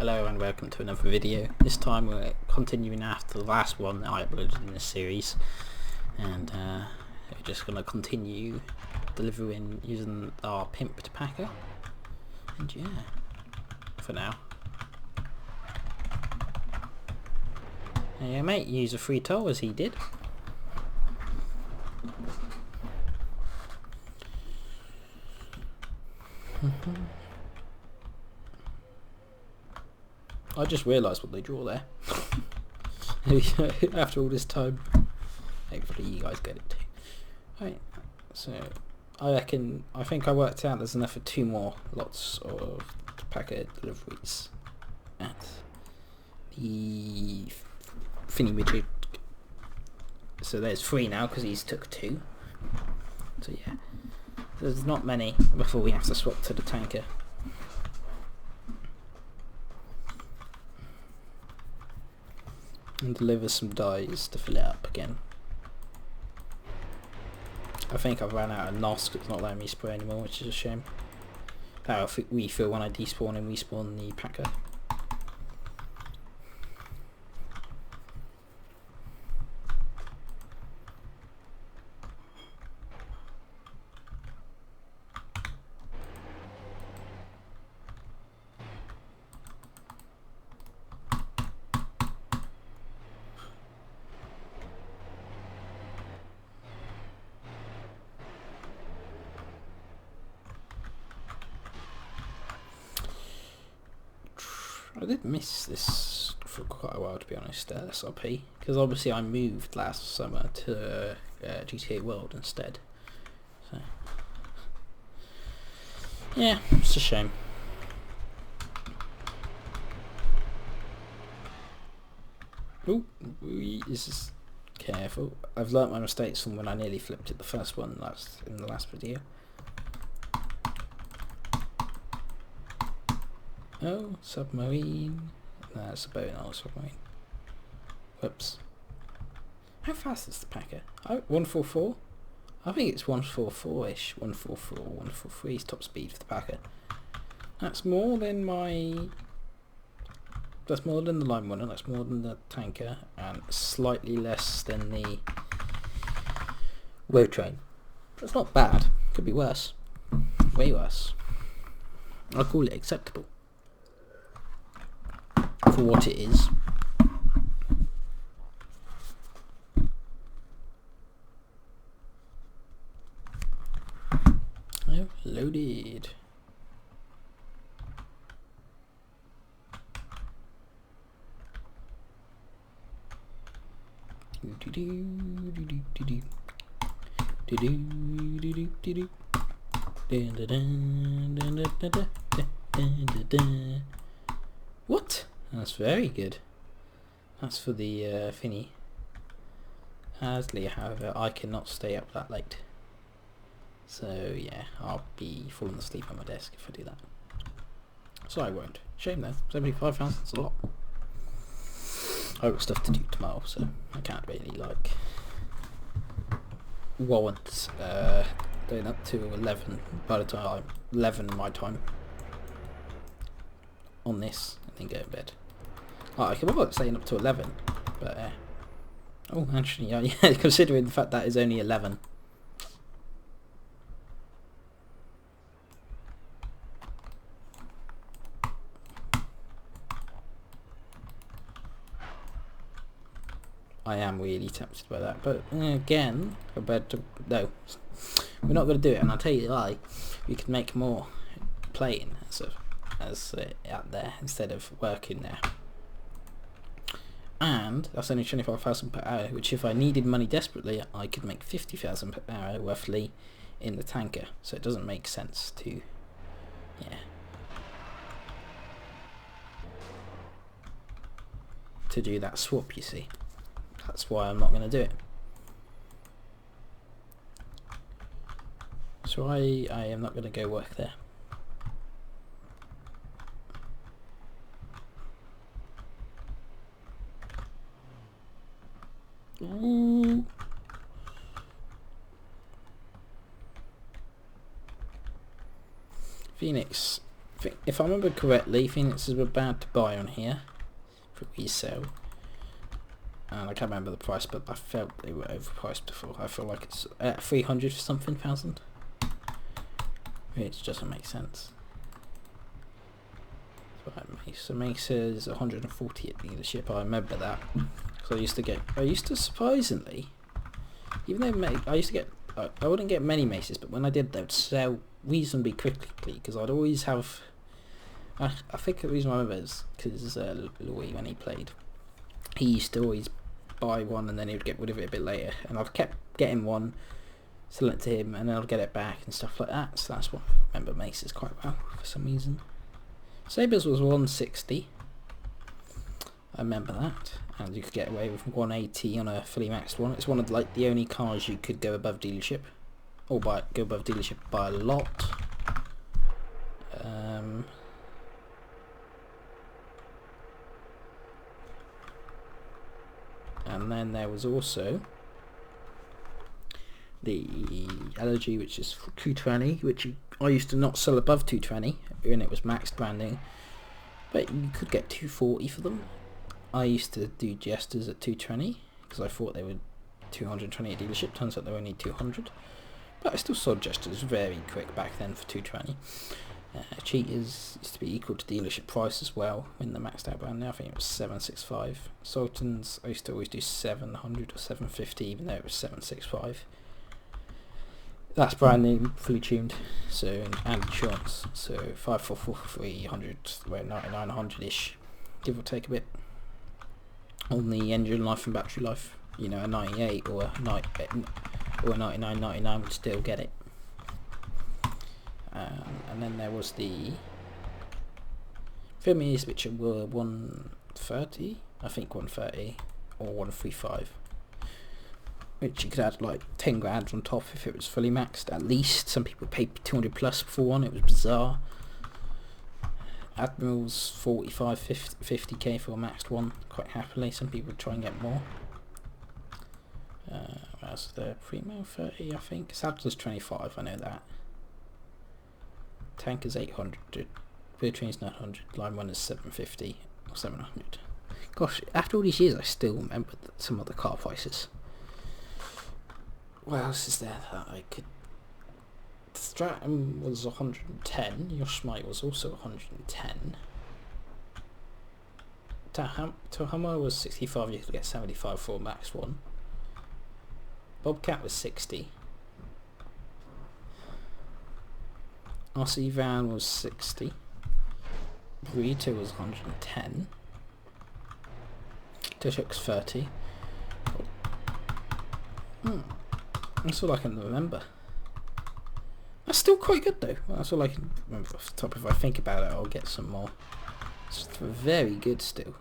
Hello and welcome to another video. This time we're continuing after the last one that I uploaded in this series, and we're just going to continue delivering using our pimped packer, and yeah, for now. Yeah mate, use a free toll as he did. I just realised what they draw there. After all this time. Hopefully you guys get it too. Right, so I think I worked out there's enough for 2 more lots of packet deliveries at the Finny Midget. So there's 3 now because he's took 2. So yeah, there's not many before we have to swap to the tanker. And deliver some dyes to fill it up again. I think I've ran out of NOS because it's not letting me spray anymore, which is a shame. That'll refill when I despawn and respawn the packer. I did miss this for quite a while, to be honest, LSRP, because obviously I moved last summer to GTA World instead. So yeah, it's a shame. Ooh, this is careful. I've learnt my mistakes from when I nearly flipped it the first one in the last video. Oh, submarine. No, it's a boat, not a submarine. Whoops. How fast is the packer? 144? I think it's 144-ish. 144, 143 is top speed for the packer. That's more than the line runner, that's more than the tanker, and slightly less than the road train. But it's not bad. Could be worse. Way worse. I'll call it acceptable for what it is. Oh, loaded. What? That's very good. That's for the Finny. Hasley, however, I cannot stay up that late. So yeah, I'll be falling asleep on my desk if I do that. So I won't. Shame though. 75,000 is a lot. I've got stuff to do tomorrow, so I can't really warrant going up to 11 by the time 11 my time on this and then go to bed. Oh, I can bother staying up to 11, but oh, actually, yeah, considering the fact that is only 11. I am really tempted by that, but again, compared to no, we're not going to do it. And I'll tell you why. We could make more playing as out there instead of working there. And that's only 25,000 per hour, which if I needed money desperately, I could make 50,000 per hour roughly in the tanker. So it doesn't make sense to, to do that swap, you see. That's why I'm not going to do it. So I am not going to go work there. Ooh. if I remember correctly, Phoenixes were bad to buy on here for resale. And I can't remember the price, but I felt they were overpriced before. I feel like it's at 300 for something thousand, which doesn't make sense. So Mace's 140 at dealership. I remember that because I used to surprisingly, even though I used to get, I wouldn't get many Maces, but when I did, they would sell reasonably quickly because I'd always have. I think the reason I remember is because Louis, when he played, he used to always buy one and then he would get rid of it a bit later, and I've kept getting one, sell it to him, and then I'll get it back and stuff like that. So that's what I remember Maces quite well for some reason. Sabres was 160. I remember that, and you could get away with 180 on a fully maxed one. It's one of like the only cars you could go above dealership, or go above dealership by a lot. And then there was also the LG, which is 220, which I used to not sell above 220 when it was maxed brand new, but you could get 240 for them. I used to do Jesters at 220 because I thought they were 220 at dealership. Turns out they were only 200, but I still sold Jesters very quick back then for 220. Cheaters used to be equal to dealership price as well when the maxed out brand new. I think it was 765. Sultans I used to always do 700 or 750, even though it was 765. That's brand new, fully tuned, so, and insurance. So 544, 300, well 99, 100-ish, give or take a bit, on the engine life and battery life. You know, a 98 or a 99, 99 would still get it. And then there was the Filmies, which were 130, I think 130 or 135, which you could add like 10 grand on top if it was fully maxed. At least some people paid 200 plus for one. It was bizarre. Admirals 45, 50k for a maxed one, quite happily. Some people would try and get more. As the Primo 30, I think. Sadler's 25, I know that. Tanker's 800, Bertrand's 900, Line 1 is 750 or 700. Gosh, after all these years I still remember some of the car prices. What else is there that I could... Stratum was 110, Yosemite was also 110. Tahama was 65, you could get 75 for a max one. Bobcat was 60. RC Van was 60. Burrito was 110. Tushuk's 30. That's all I can remember. That's still quite good though. That's all I can remember off the top. If I think about it, I'll get some more. It's very good still.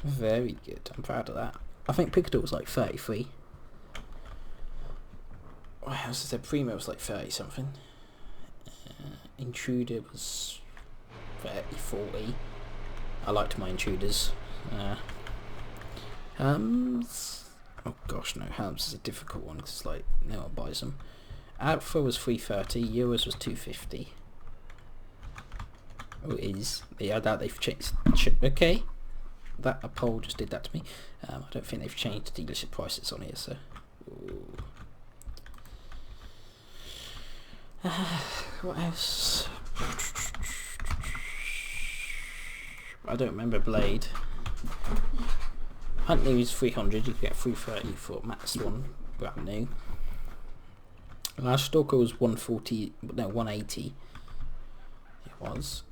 Very good. I'm proud of that. I think Picador was like 33. What else is there? Primo was like 30 something. Intruder was 30, 40. I liked my Intruders. Helms. Oh gosh, no. Helms is a difficult one because like no one buys them. Alpha was 330. Euros was 250. Oh, it is. Yeah, I doubt they've changed. Okay. That a poll just did that to me. I don't think they've changed the dealership prices on here, so. What else? I don't remember Blade. Huntley was 300, you could get 330 for max one, brand new. Last Stalker was 140, no 180. It was.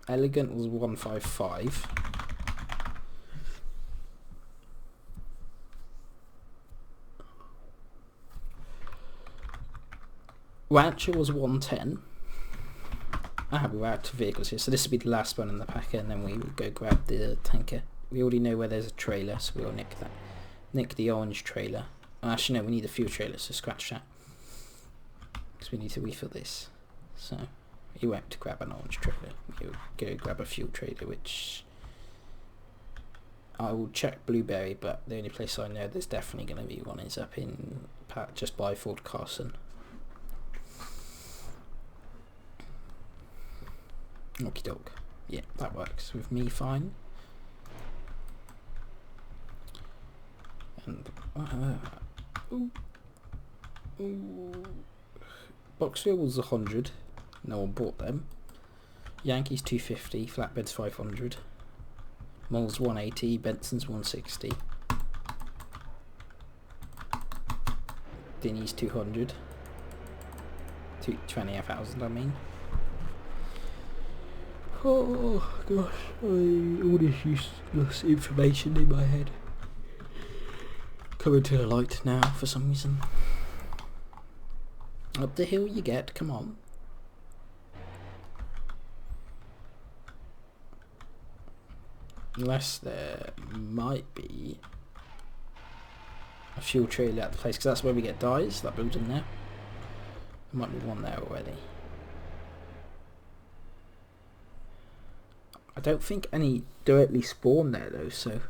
Elegant was 155. Rancher was 110. I have we're out to vehicles here, so this will be the last one in the packer, and then we will go grab the tanker. We already know where there's a trailer, so we'll nick that. Nick the orange trailer. Oh, actually, no, we need a fuel trailer, so scratch that. Because we need to refill this. So, you went to grab an orange trailer. We'll go grab a fuel trailer, which... I will check Blueberry, but the only place I know there's definitely going to be one is up in just by Fort Carson. Okie doke. Yeah, that works with me fine. And Boxfield was 100. No one bought them. Yankees 250. Flatbeds 500. Moll's 180. Benson's 160. Dinny's 200. 20,000 I mean. Oh gosh, all this useless information in my head coming to the light now for some reason. Up the hill you get, come on. Unless there might be a fuel trailer at the place, because that's where we get dyes, that building there. There might be one there already. I don't think any directly spawn there though, so...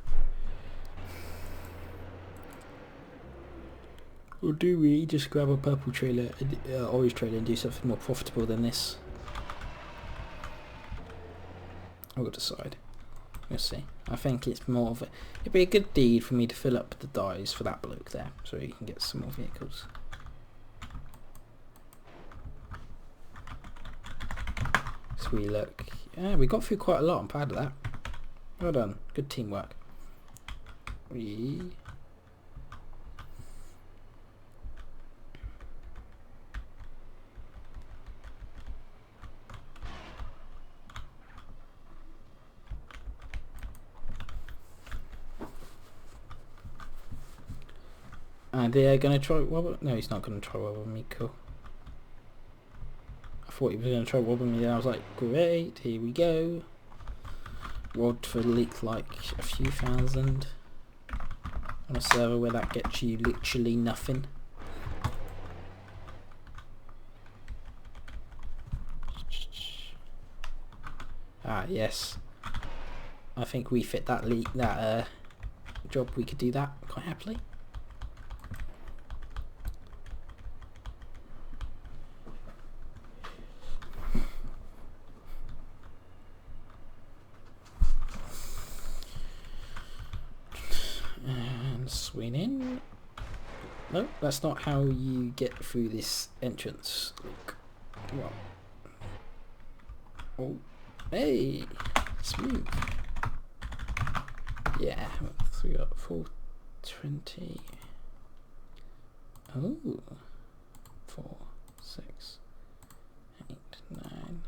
Or do we just grab a purple trailer, orange trailer, and do something more profitable than this? We'll decide. We'll see. I think it's more of a... It'd be a good deed for me to fill up the dyes for that bloke there, so he can get some more vehicles. So we look... Yeah, we got through quite a lot. I'm proud of that. Well done. Good teamwork. And they're going to try wobble. No, he's not going to try wobble me. Cool. I thought he was going to try wobble me. Then I was like, great, here we go. Rod for leak like a few thousand on a server where that gets you literally nothing. Ah, yes. I think we fit that job. We could do that quite happily. Swing in. No, that's not how you get through this entrance. Look. Well. Oh, hey, smooth. Yeah, so we got 420. Oh, 4, 6, 8, 9.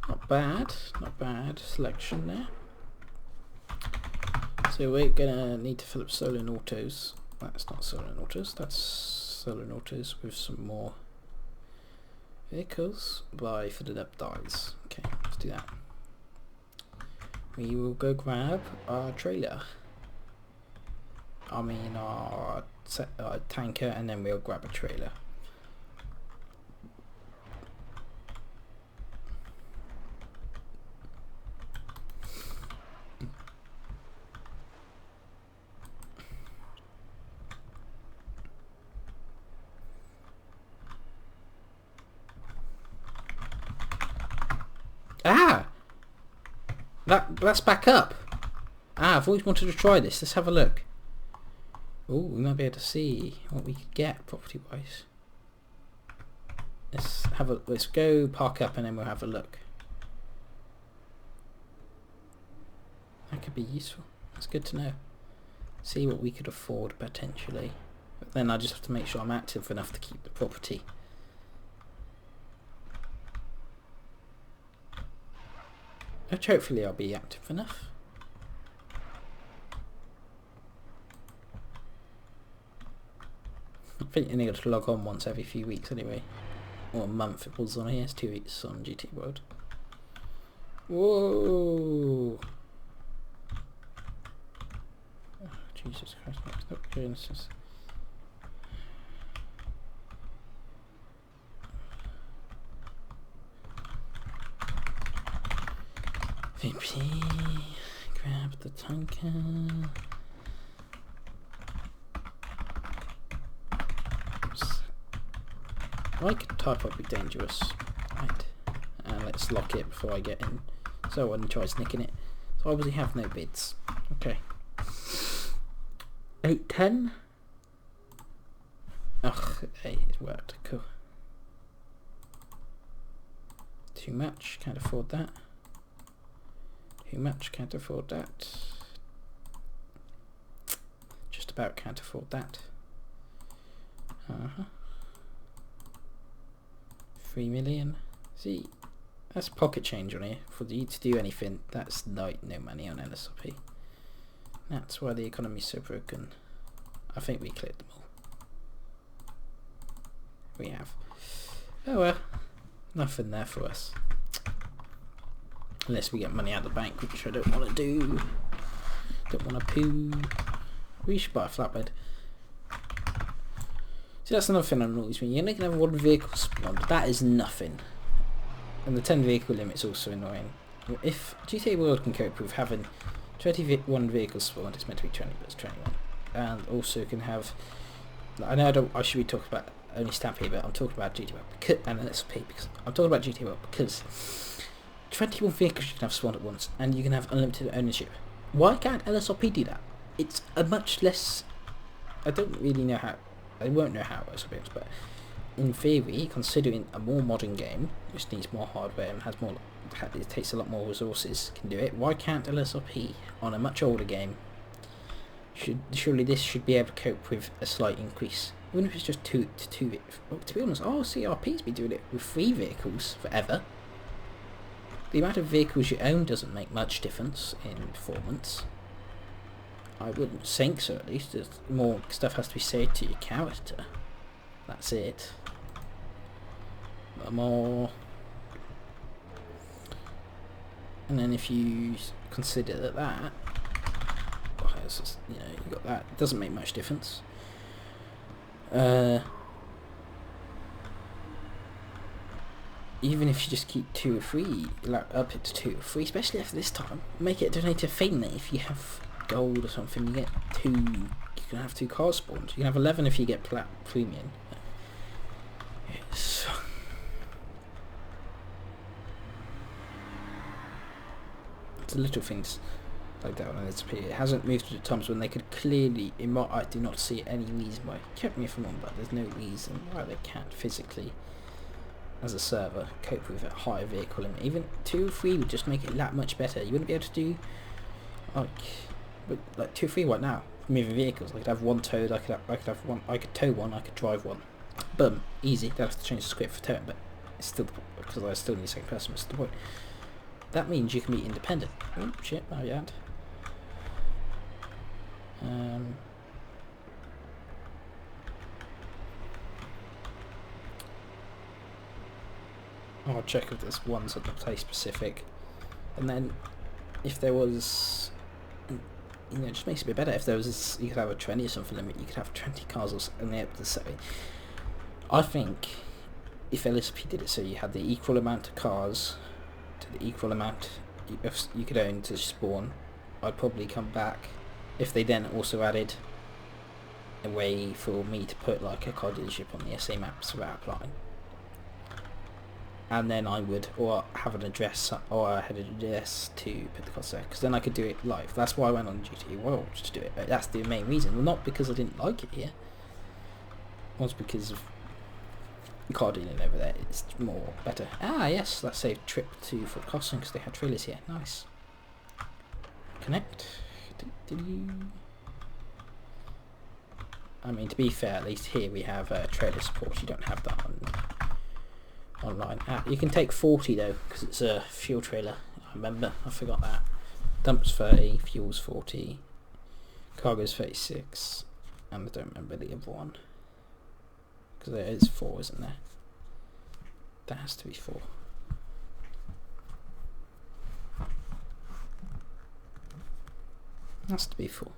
Not bad, not bad selection there. So we're gonna need to fill up Solon Autos. That's not Solon Autos, that's Solon Autos with some more vehicles by filling up dyes. Okay, let's do that. We will go grab our trailer. I mean our tanker, and then we'll grab a trailer. Ah! That's back up. Ah, I've always wanted to try this. Let's have a look. Oh, we might be able to see what we could get property wise. Let's go park up and then we'll have a look. That could be useful. That's good to know. See what we could afford potentially. But then I just have to make sure I'm active enough to keep the property. Which hopefully I'll be active enough. I think you need to log on once every few weeks anyway. Or a month it was on here. It's 2 weeks on GT World. Whoa! Oh, Jesus Christ, stop doing this. VP, grab the tanker. Oops. Why could type up be dangerous? Right. And let's lock it before I get in. So I wouldn't try snicking it. So I obviously have no bids. Okay. 8-10. Ugh, hey, it worked. Cool. Too much, can't afford that. Too much, can't afford that. Just about can't afford that. 3 million. See, that's pocket change on here. For you to do anything, that's like no money on LSRP. That's why the economy's so broken. I think we cleared them all. We have. Oh well, nothing there for us. Unless we get money out of the bank, which I don't want to do. Don't want to poo. We should buy a flatbed. See, that's another thing I'm always mean. You're only going to have one vehicle spawned. That is nothing. And the 10 vehicle limit's also annoying. If GTA World can cope with having 21 vehicles spawned, it's meant to be 20, but it's 21. And also can have... I know I should be talking about only Stampede, but I'm talking about GTA World and LSRP, because I'm talking about GTA World because 21 vehicles you can have spawned at once, and you can have unlimited ownership. Why can't LSRP do that? It's a much less... I don't really know how... I won't know how it works, but in theory, considering a more modern game, which needs more hardware and has more, it takes a lot more resources, can do it. Why can't LSRP on a much older game? Surely this should be able to cope with a slight increase, even if it's just two. Well, to be honest, CRP's been doing it with 3 vehicles forever. The amount of vehicles you own doesn't make much difference in performance. I wouldn't think so, at least. There's more stuff has to be said to your character. That's it. More. And then if you consider that, well, it's just, you know, you got that. It doesn't make much difference. Even if you just keep 2 or 3, like up it to 2 or 3, especially after this time, make it a donated thing that if you have gold or something, you get 2. You can have 2 cars spawned. You can have 11 if you get premium. It's the little things like that on LSP. It hasn't moved to the times when they could clearly. I do not see any reason why. Kept me if I'm wrong, but there's no reason why they can't physically, as a server, cope with a higher vehicle limit. Even 2 or 3 would just make it that much better. You wouldn't be able to do like 2 or 3 right now. Moving vehicles, I could have one towed. I could have one. I could tow one. I could drive one. Boom, easy. They'll have to change the script for towing, but it's still because I still need a second person. It's the point. That means you can be independent. Oh shit! Oh yeah. I'll check if there's ones that are place specific, and then if there was, you know, it just makes it a bit better. If there was, you could have a 20 or something limit. You could have 20 cars or something. And they have to say, I think if LSP did it so you had the equal amount of cars to the equal amount you could own to spawn, I'd probably come back. If they then also added a way for me to put like a car dealership on the SA maps without applying, and then I would, or have an address, or I had an address to put the cost there, because then I could do it live. That's why I went on GTA World to do it. But that's the main reason. Well, not because I didn't like it here. It was because of car dealing over there. It's more better. Ah, yes, that saved trip to Fort Crossing because they had trailers here. Nice. Connect. I mean, to be fair, at least here we have trailer support. You don't have that online. You can take 40 though, because it's a fuel trailer. I remember, I forgot that. Dumps 30, fuel's 40, cargo's 36, and I don't remember the other one. Because there is 4, isn't there? That has to be 4. Has to be 4.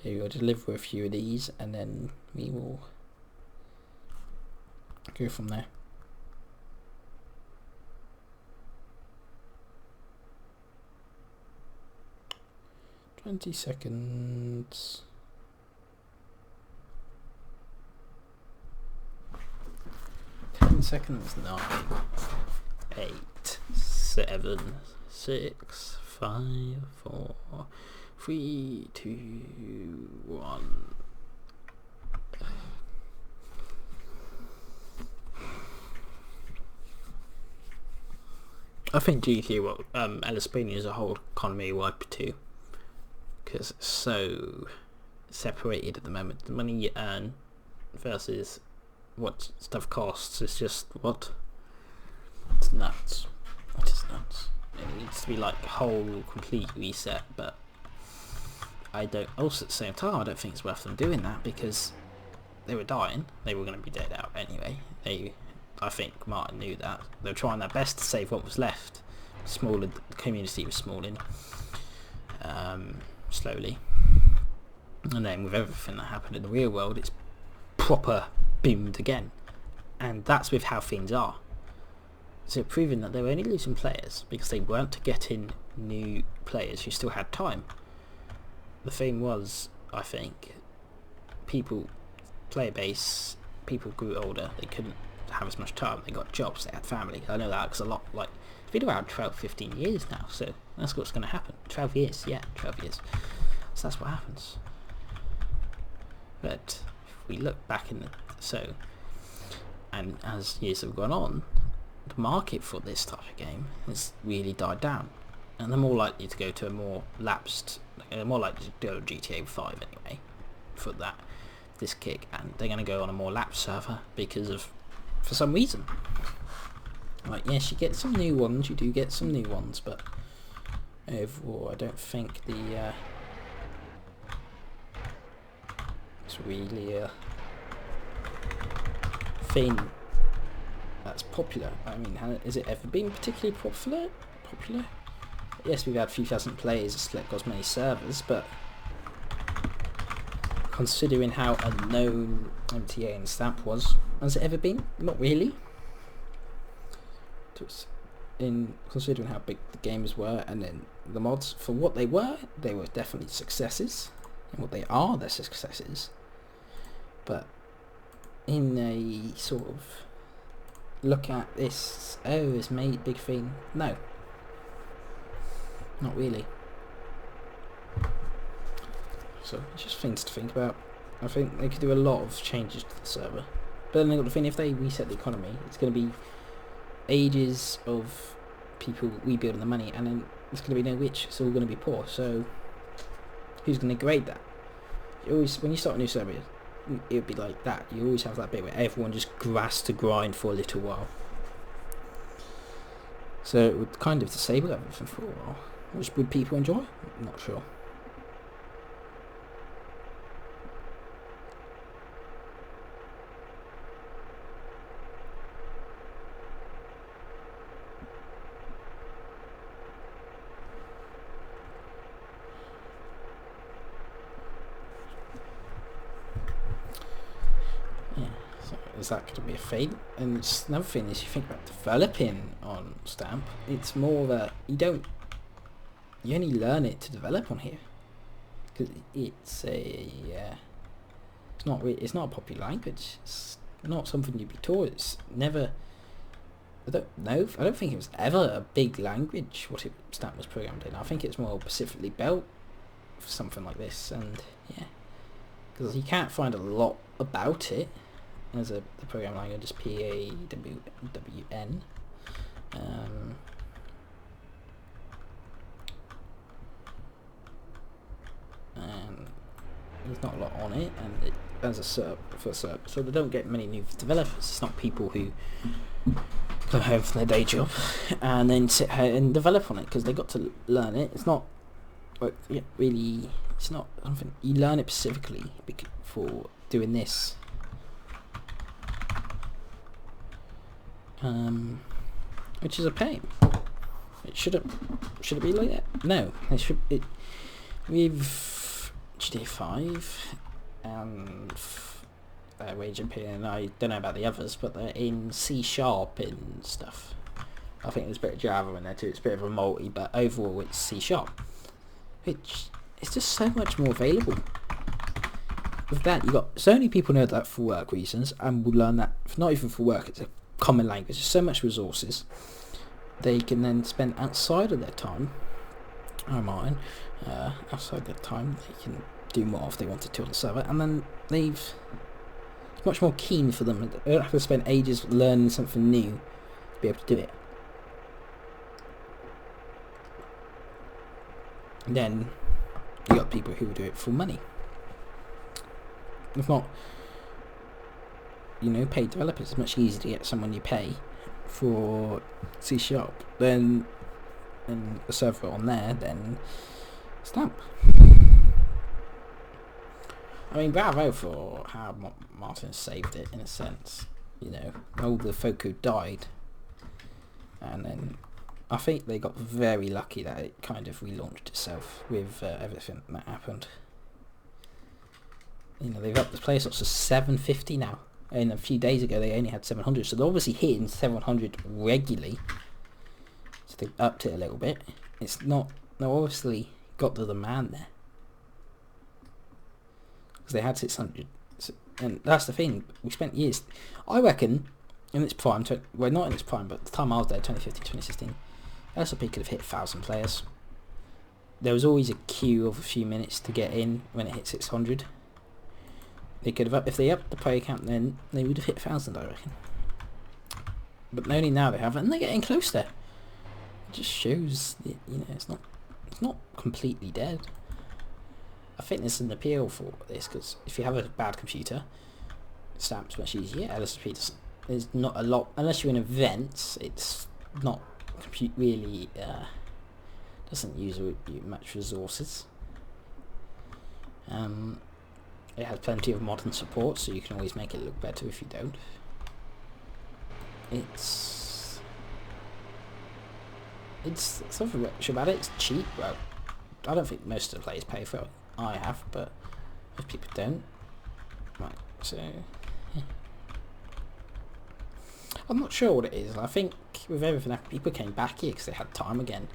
Here we go, deliver a few of these and then we will go from there. "20 seconds. seconds. 9, 8, 7, 6, 5, 4, 3, 2, 1. I think GT will LSRP as a whole economy wipe too, because it's so separated at the moment. The money you earn versus what stuff costs is just what? It's nuts. It is nuts. It needs to be like a whole complete reset, but I don't. Also at the same time, I don't think it's worth them doing that because they were dying. They were going to be dead out anyway. I think Martin knew that. They were trying their best to save what was left. The community was smalling slowly. And then with everything that happened in the real world, it's proper boomed again. And that's with how things are. So proving that they were only losing players because they weren't getting new players who still had time. The thing was, I think, player base, people grew older, they couldn't have as much time, they got jobs, they had family. I know that because it's been around 12-15 years now, so that's what's going to happen. 12 years, yeah, 12 years. So that's what happens. But if we look back and as years have gone on, the market for this type of game has really died down, and they're more likely to go to a more lapsed, they're more likely to go to GTA 5 anyway for this kick, and they're going to go on a more lapsed server for some reason. Like, yes, you get some new ones, you do get some new ones, but overall I don't think it's really a thing that's popular. I mean, has it ever been particularly popular? Yes, we've had a few thousand players across many servers, but considering how unknown MTA and Stamp was, has it ever been? Not really. Considering how big the games were, and then the mods, for what they were definitely successes, and what they are, they're successes. But in a sort of look at this, it's made big thing. No, not really. So it's just things to think about. I think they could do a lot of changes to the server, but then they've got the thing, if they reset the economy, it's going to be ages of people rebuilding the money, and then there's going to be no rich, it's all going to be poor. So who's going to grade that? When you start a new server, it would be like that. You always have that bit where everyone just has to grind for a little while, so it would kind of disable everything for a while, which would people enjoy? I'm not sure. Is that going to be a thing? And another thing is, you think about developing on Stamp, it's more that you only learn it to develop on here, because it's not a popular language. It's not something you'd be taught. It's never. I don't think it was ever a big language what Stamp was programmed in. I think it's more specifically built for something like this, and yeah, because you can't find a lot about it. As the program language is PAWN. And there's not a lot on it, and as a SERP, so they don't get many new developers. It's not people who go home from their day job and then sit here and develop on it, because they got to learn it. It's not like really. It's not something you learn it specifically for doing this. Which is a pain. It should it be like that? No, with GTA 5 and Rage and I don't know about the others, but they're in C# and stuff. I think there's a bit of Java in there too. It's a bit of a multi, but overall it's C#, which is just so much more available. With that, you got so many people know that for work reasons, and will learn that not even for work. It's a common language, so much resources they can then spend outside of their time. Outside their time, they can do more if they wanted to on the server, and then it's much more keen for them. They don't have to spend ages learning something new to be able to do it. And then you got people who do it for money. If not, paid developers. It's much easier to get someone you pay for C# than a server on there than Stamp. I mean, bravo for how Martin saved it in a sense. All the folk who died, and then I think they got very lucky that it kind of relaunched itself with everything that happened. They've upped the player slots to 750 now. And a few days ago they only had 700, so they're obviously hitting 700 regularly. So they've upped it a little bit. It's not, they obviously got the demand there. Because they had 600. And that's the thing, we spent years. I reckon, in its prime, well not in its prime, but the time I was there, 2015, 2016, LSRP could have hit 1,000 players. There was always a queue of a few minutes to get in when it hit 600. They could have, if they upped the player count, then they would have hit 1,000, I reckon. But only now they haven't, and they're getting close there. It just shows that, it's not completely dead. I think there's an appeal for this, because if you have a bad computer, Stamp's much easier. LSRP doesn't. There's not a lot, unless you're in events. It's not really doesn't use much resources. It has plenty of modern support, so you can always make it look better if you don't. It's something rich about it. It's cheap. Well, I don't think most of the players pay for it. I have, but most people don't. Right, so yeah. I'm not sure what it is. I think with everything, people came back here because they had time again,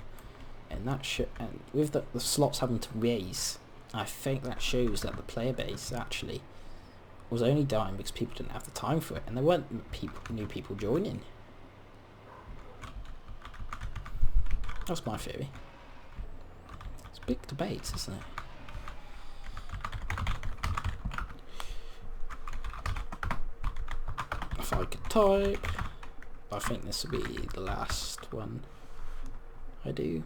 and and with the slots having to raise, I think that shows that the player base actually was only dying because people didn't have the time for it, and there weren't new people joining. That's my theory. It's big debates, isn't it? If I could type, I think this will be the last one I do.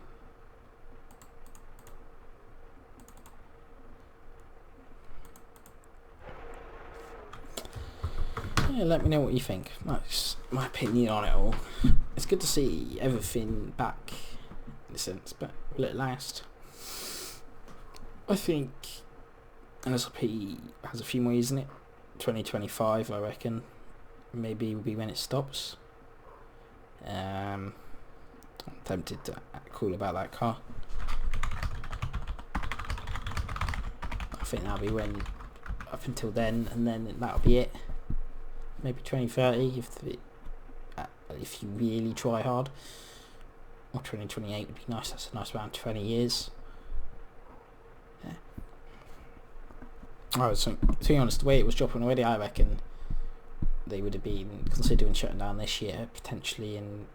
Yeah, let me know what you think. That's my opinion on it all. It's good to see everything back in a sense, but will it last? I think LSRP has a few more years in it. 2025, I reckon, maybe will be when it stops. I'm tempted to act cool about that car. I think that'll be when, up until then, and then that'll be it. Maybe 2030 if you really try hard, or 2028 would be nice. That's a nice around 20 years. Yeah. So to be honest, the way it was dropping already, I reckon they would have been considering shutting down this year, potentially in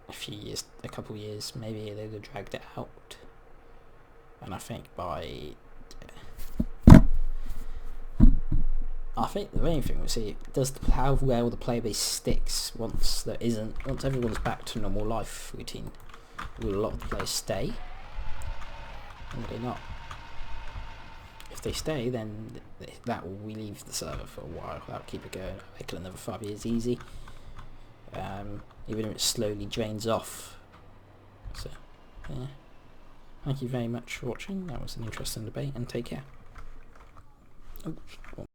a couple of years, maybe they would have dragged it out. And I think the main thing we'll see does how well the player base sticks once everyone's back to normal life routine. Will a lot of the players stay? Or will they not? If they stay, then that will relieve the server for a while. That'll keep it going. I reckon another 5 years easy. Even if it slowly drains off. So, yeah. Thank you very much for watching. That was an interesting debate, and take care. Oh.